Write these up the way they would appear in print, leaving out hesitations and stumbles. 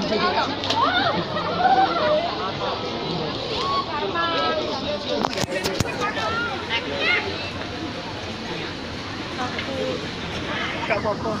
Gak apa-apa.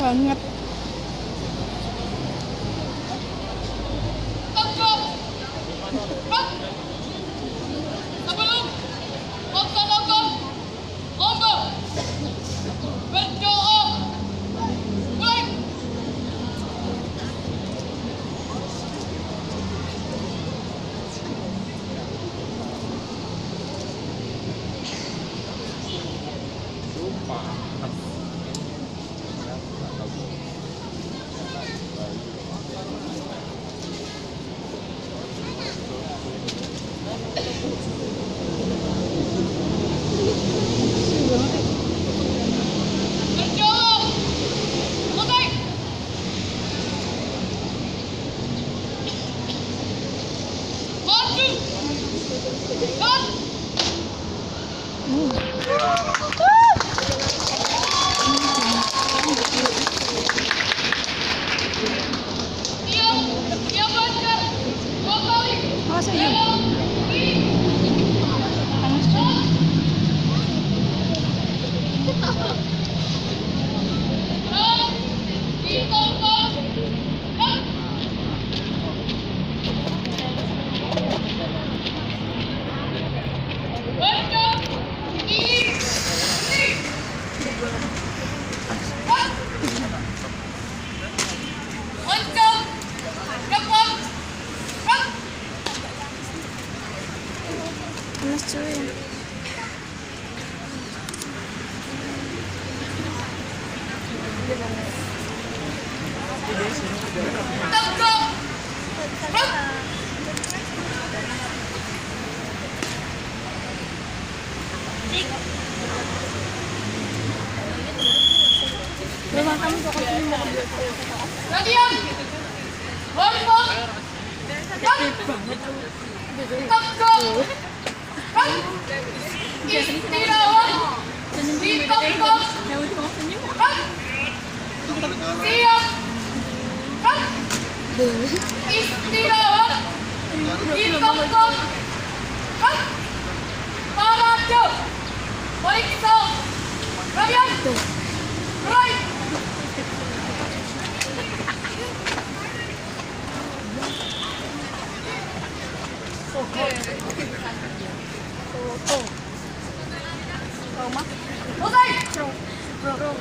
Banget. Panas cuy. Memang kamu pokoknya latihan. Volleyball. Istirahat. Ditangkap. Siap. Istirahat. Ditangkap. Parade. Periksa. Kalian. Right.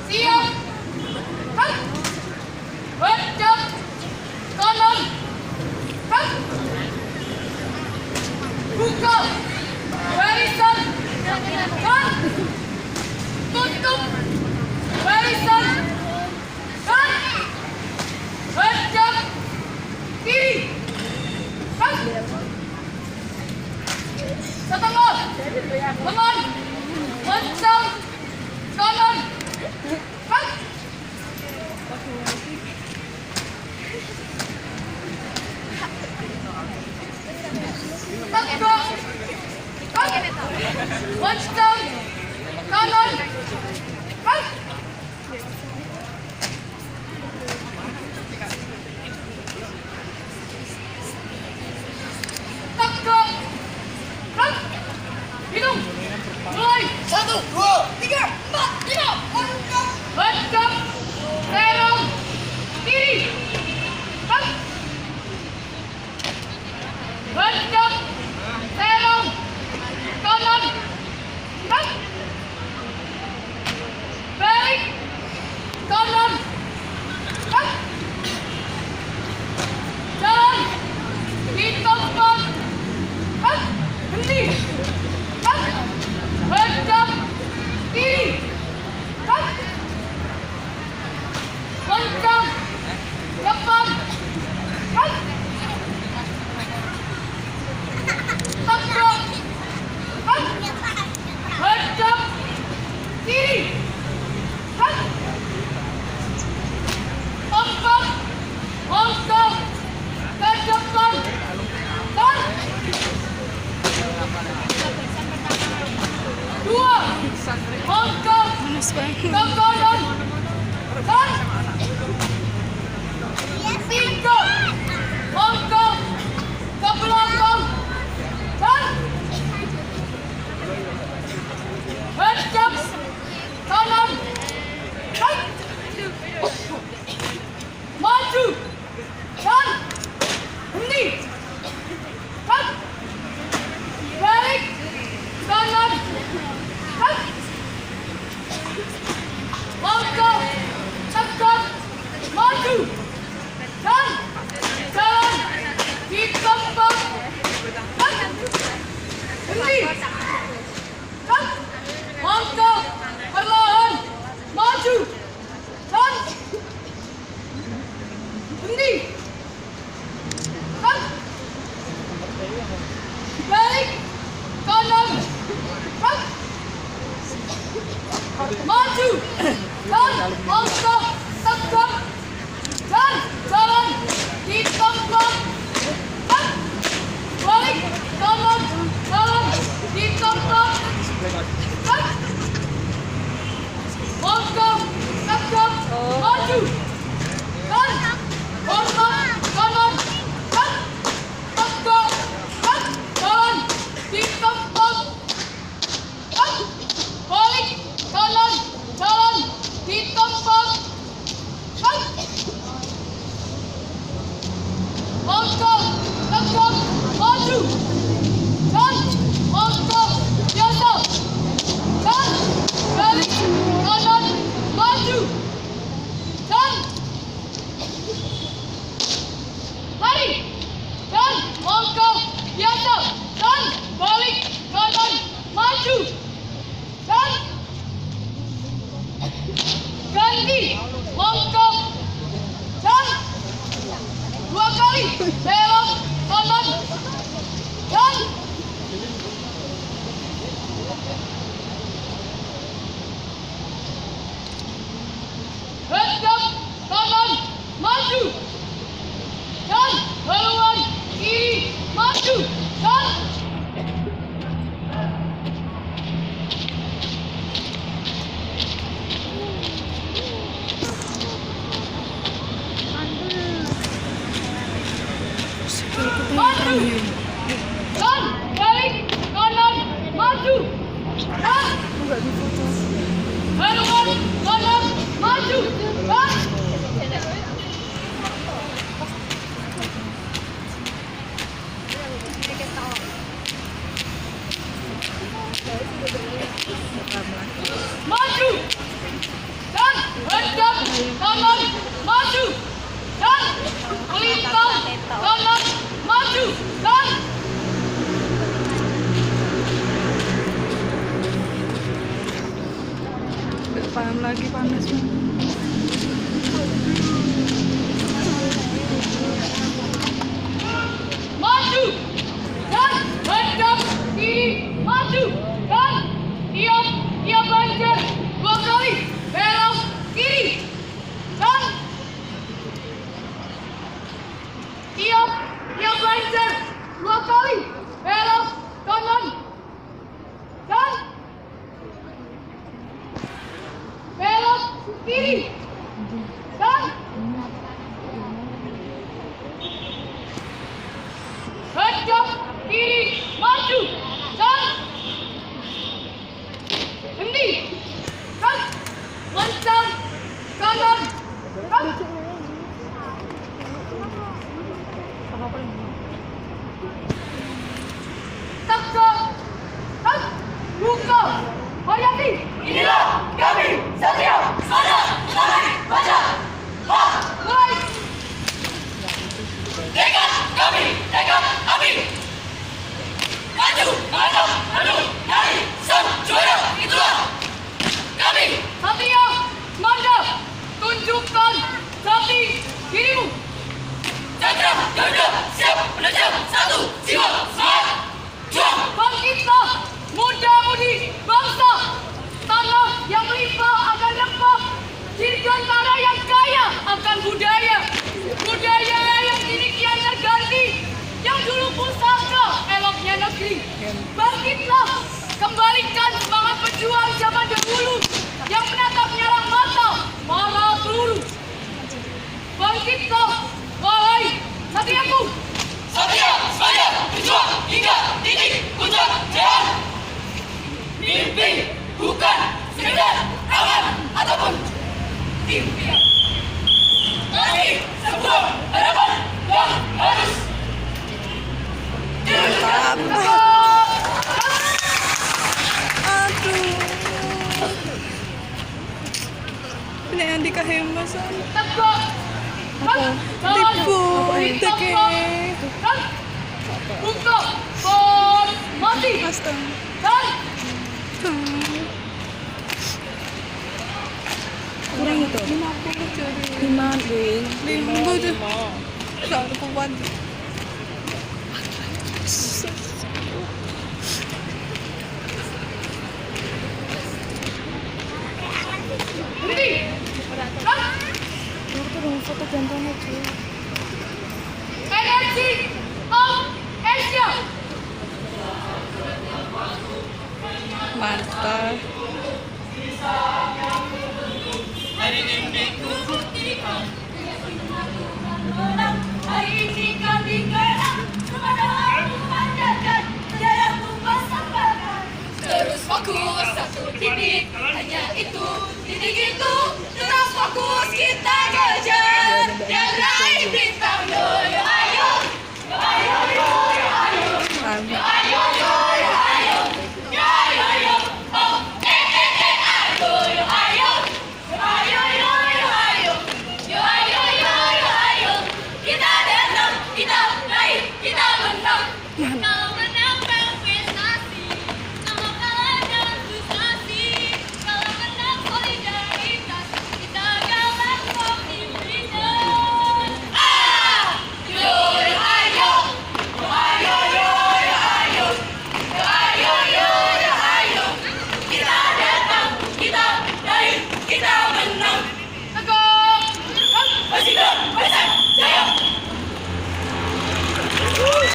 Siap. Bencang kanan. Buka barisan. Tutup barisan. Bencang kiri. Setengah. Teman. Bencang kanan. Tegak. Bencang panas banget. Ke kanan. Dan 3 langkah ke belakang. Dan hadap kanan. Dan maju. Dan henti. Dan balik kanan. Dan langkah tegak maju. Dan jalan di tempat. Dan henti. Dan langkah perlahan maju. Dan henti. Dan balik kanan. Dan maju. Dan langkah tegak. Dan jalan di tempat. Dan balik kanan. Jalan di tempat. Dan langkah tegak maju. Dan hormat kanan. Dan tegak. Dan jalan di tempat. Dan balik kanan. Jalan di tempat. Dan langkah tegak maju. Dan langkah biasa. Dan balik kanan maju. Dan lari. Dan langkah biasa. Dan balik kanan maju. Dan ganti langkah. Dan 2 kali belok kanan. Dan hadap kanan maju. Dan haluan kiri maju. Dan maju. Dan balik kanan maju. Dan haluan kanan maju. Dan maju. Dan hadap kanan maju. Dan melintang kanan maju. Dan Depan lagi panas banget. maju. Dan hadap kiri maju. Dan tiap banjar 2 kali belok kiri. Dan tiap banjar 2 kali belok kanan. Dan belok kiri. Dan hadap kiri maju. Dan henti. Dan mencang kanan. Dan tegak. Dan buka. Hayati. Inilah kami Satria Sada Damai Baja. Mulai. Tekad kami, tekad api. Maju, mantap, maju dari sang juara. Itulah kami. Satria Manda, tunjukkan jati dirimu. Chandra Garuda siap menajam satu jiwa semangat juang. Bangkitlah muda-mudi bangsa. Tanah yang melimpah akan rempah. Dirgantara yang kaya akan budaya. Budaya yang kini kian terganti. Yang dulu pusaka eloknya negeri. Bangkitlah, kembalikan semangat pejuang zaman dahulu yang impian. Kami sebuah harapan yang harus Aduh. Ini yang dikahemasan. Tepuk. Tipu. Teke. Buka. Formasi. Astaga. Dan Kurang itu. 50 jadi. 5 tuh. Gak ada kuat. berhenti. Foto jantannya cuy. Energi of Asia. Mantap. Hari ini kubuktikan hari ini kami gerak kepada memanjatkan sejarah tumpah sampaikan terus fokus satu titik hanya itu titik itu